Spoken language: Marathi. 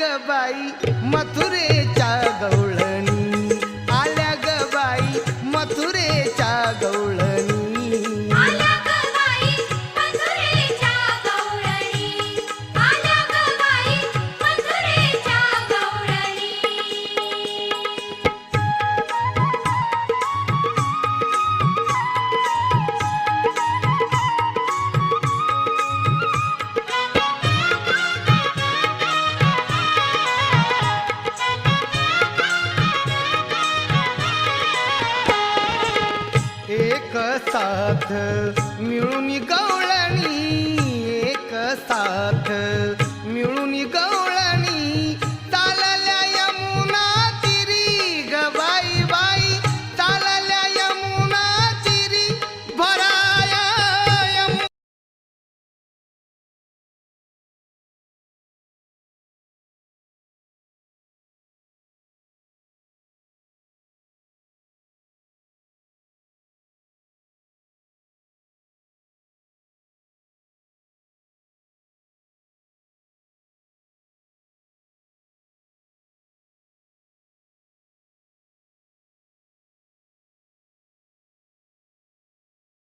ग बाई मथुरेच्या गवळणी, आल्या ग बाई मथुरेच्या गवळणी, आल्या ग बाई मथुरेच्या गवळणी, आल्या ग बाई मथुरेच्या गवळणी. एक साथ मिळून गवळणी, एक साथ